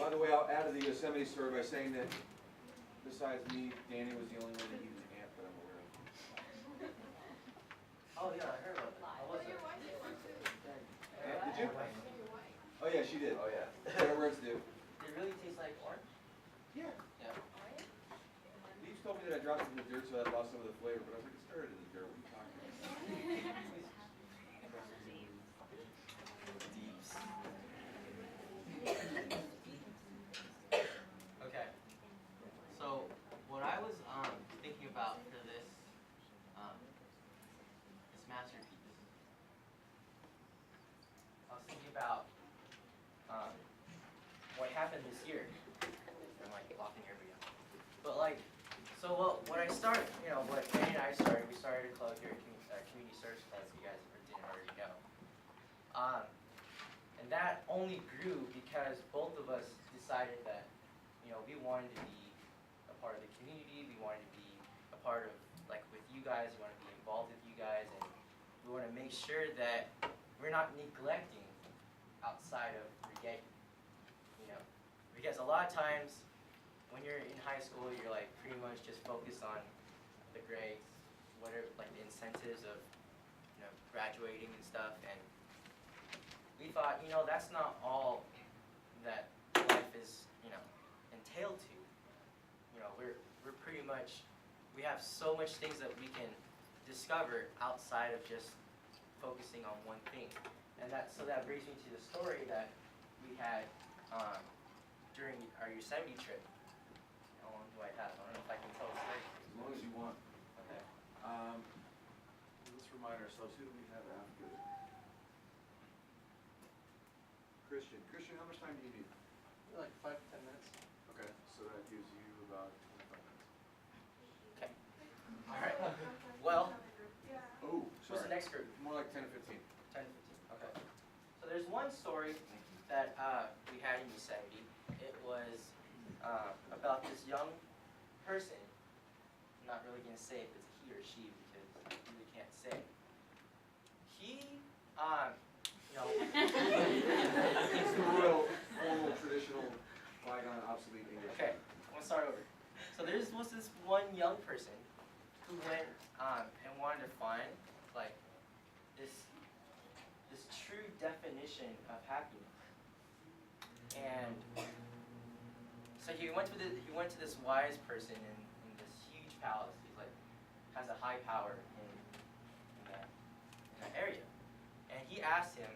by the way, I'll add to the Yosemite story by saying that besides me, Danny was the only one that used an amp that I'm aware of. Oh yeah, I heard about that. How was it? Did you? Oh yeah, she did. Oh yeah. Her words do. Did it really taste like orange? Yeah. Yeah. Leaves told me that I dropped it in the dirt so I lost some of the flavor, but I was like, it started in the dirt. What are you talking about? Deeps. Okay. So what I was thinking about for this this masterpiece, I was thinking about what happened this year. I'm like blocking everybody out. But like, so what I started, what Danny and I started, we started a club here at Community Service Club, if you guys didn't already know. And that only grew because both of us decided that, we wanted to be a part of the community, we wanted to be a part of, like, with you guys, we want to be involved with you guys, and we want to make sure that we're not neglecting outside of Brigade. Because a lot of times when you're in high school, you're like pretty much just focused on the grades, whatever, like the incentives of graduating and stuff. And we thought, that's not all that life is entailed to. We're pretty much, we have so much things that we can discover outside of just focusing on one thing. And that brings me to the story that we had during our Yosemite trip. How long do I have? I don't know if I can tell the story. As long as you want. Okay. Let's remind ourselves, who do we have after? Christian. Christian, how much time do you need? Like 5 to 10 minutes. Okay, so that gives you about 25 minutes. Okay. All right. Well, Oh, who's the next group? More like 10 to 15. 10 to 15. Okay. So there's one story that we had in Yosemite. It was about this young person. I'm not really going to say if it's a he or she because I really can't say. He, It's the real formal, traditional, bygone, obsolete English. Okay, I'm going to start over. So there was this one young person who went and wanted to find like this true definition of happiness. And so he went to this wise person in this huge palace. He's like has a high power in that area. And he asked him,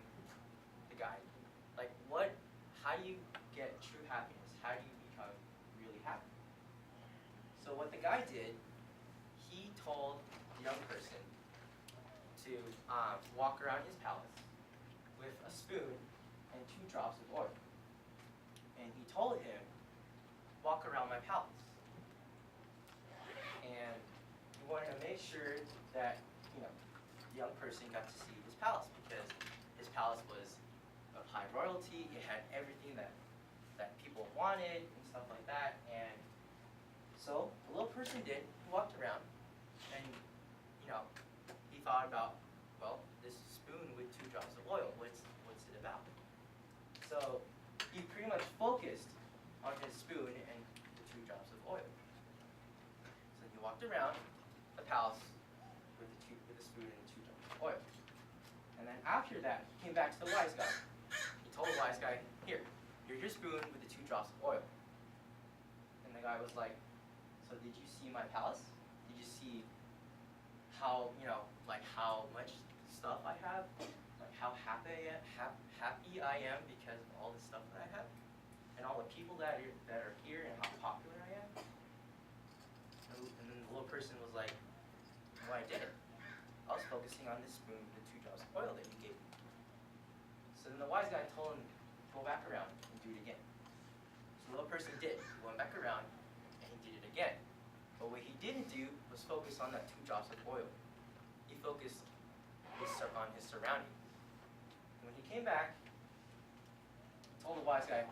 the guy, like, how do you get true happiness? How do you become really happy? So what the guy did, he told the young person to walk around his palace with a spoon and 2 drops of oil. And he told him, walk around my palace. And he wanted to make sure that, the young person got to see his palace because his palace was of high royalty. It had everything that people wanted and stuff like that. And so the little person did. He walked around and, he thought about, well, this spoon with 2 drops of oil, what's it about? So he pretty much focused on his spoon and the 2 drops of oil. So he walked around the palace with the spoon and the 2 drops of oil. And then after that, he came back to the wise guy. He told the wise guy, here's your spoon with the 2 drops of oil. And the guy was like, so did you see my palace? Did you see how, how much stuff I have? Like how happy I am because of all the stuff that I have? And all the people that are here and how popular I am? And then the little person was like, well, I did it. I was focusing on this spoon with the 2 drops of oil that you gave me. So then the wise guy told him, go back around and do it again. So the little person did. He went back around and he did it again. But what he didn't do was focus on that 2 drops of oil. He focused on his surroundings. And when he came back, he told the wise guy,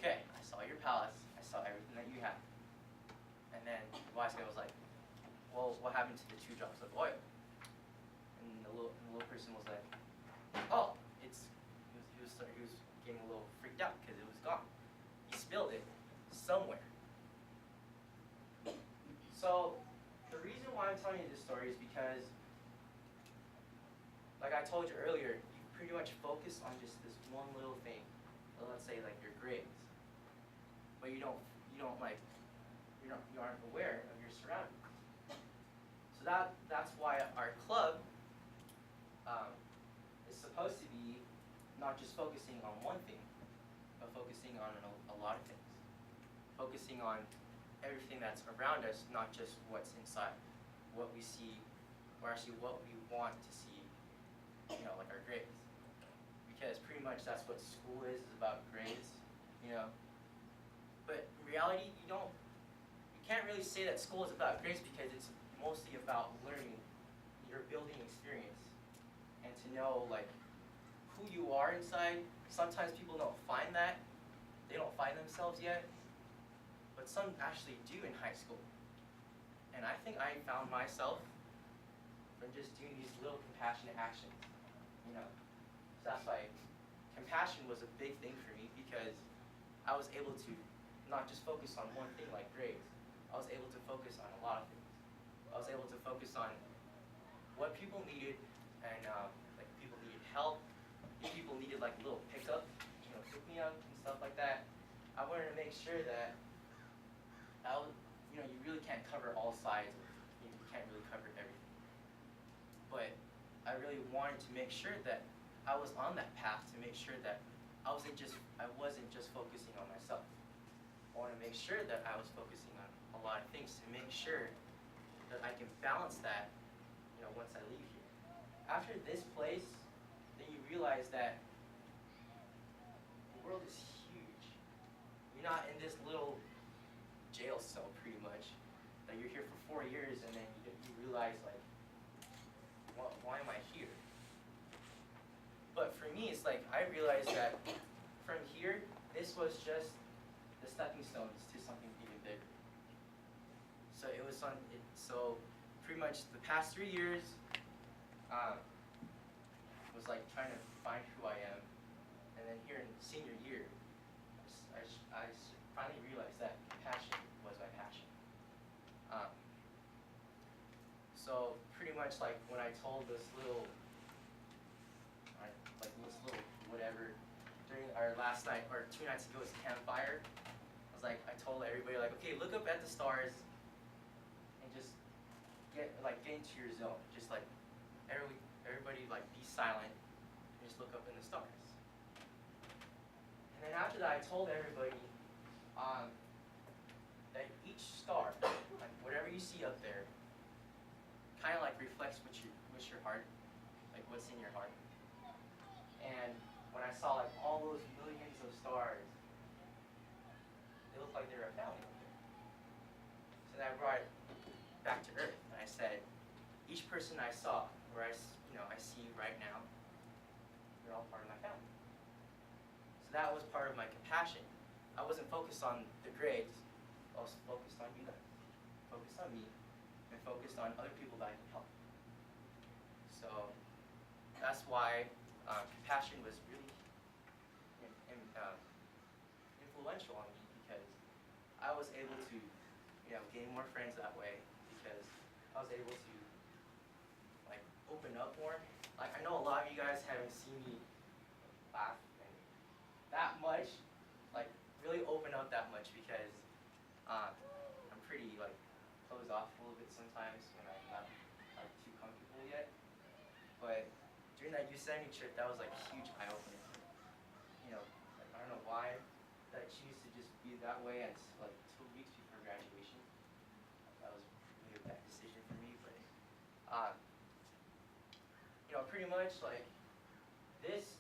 okay, I saw your palace. I saw everything that you have. And then the wise guy was like, well, what happened to the 2 drops of oil? And the little person was like, oh, he was getting a little freaked out because it was gone. He spilled it. somewhere. So the reason why I'm telling you this story is because, like I told you earlier, you pretty much focus on just this one little thing. So let's say like your grades, but you aren't aware of your surroundings. So that's why our club is supposed to be not just focusing on one thing, but focusing on a lot of things. Focusing on everything that's around us, not just what's inside, what we see, or actually what we want to see, like our grades. Because pretty much that's what school is about grades, But in reality, you can't really say that school is about grades because it's mostly about learning, your building experience, and to know like who you are inside. Sometimes people don't find that, they don't find themselves yet, but some actually do in high school. And I think I found myself from just doing these little compassionate actions, So that's why compassion was a big thing for me because I was able to not just focus on one thing like grades. I was able to focus on a lot of things. I was able to focus on what people needed, and like people needed help. If people needed like a little pickup, pick me up and stuff like that. I wanted to make sure that you really can't cover all sides. You can't really cover everything. But I really wanted to make sure that I was on that path to make sure that I wasn't just focusing on myself. I want to make sure that I was focusing on a lot of things to make sure that I can balance that, once I leave here. After this place, then you realize that the world is huge. You're not in this little jail cell, pretty much. That you're here for 4 years, and then you realize, like, why am I here? But for me, it's like I realized that from here, this was just the stepping stones to something even bigger. So it was so pretty much the past 3 years was like trying to find who I am, and then here in senior year, I finally realized that passion was my passion. So pretty much like when I told this little whatever during our last night or 2 nights ago, it was campfire. I told everybody like, okay, look up at the stars and just get into your zone. Just like everybody like be silent and just look up in the stars. And then after that, I told everybody that each star, like whatever you see up there, kind of like reflects what's your heart, like what's in your heart. And when I saw like all those millions of stars, they looked like they were a family up there. So then I brought it back to Earth, and I said, each person I saw, or I see right now, they're all part of my family. So that was part of my compassion. I wasn't focused on the grades. I was focused on you guys, focused on me, and focused on other people that I can help. So that's why compassion was really influential on me, because I was able to, gain more friends that way, because I was able to like open up more. Like I know a lot of you guys haven't seen me laugh that much, like really open up that much, because I'm pretty like closed off a little bit sometimes when I'm not like too comfortable yet. But during that Yosemite trip, that was like a huge eye opener. Like, I don't know why that I choose to just be that way. And it's like 2 weeks before graduation. That was really a bad decision for me, but pretty much like this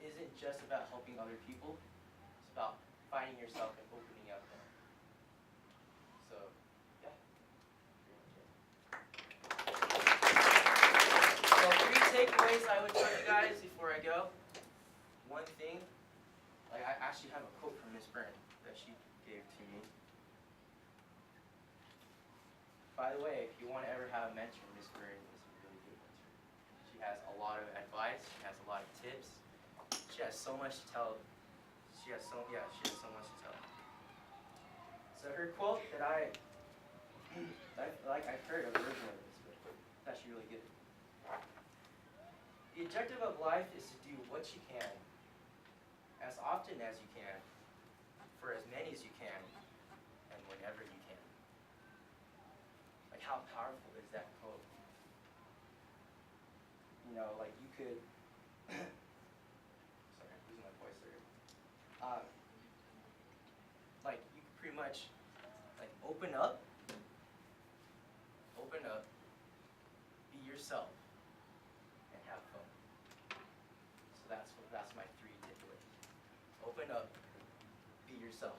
isn't just about helping other people. It's about finding yourself and opening up more. So yeah, pretty much it. So 3 takeaways I would tell you guys before I go. One thing, like I actually have a quote from Miss Byrne that she gave to me. By the way, if you want to ever have a mentor, Miss Byrne is a really good mentor. She has a lot of advice. She has a lot of tips. She has so much to tell. She has so much to tell. that I've heard a version of this, but it's actually really good. The objective of life is to do what you can, as often as you can, for as many as you can, and whenever you can. Like, how powerful is that quote? You know, like you could, sorry, I'm losing my voice there. Like you could pretty much, like open up, be yourself, and have fun. So that's my 3 takeaways. Open up, be yourself,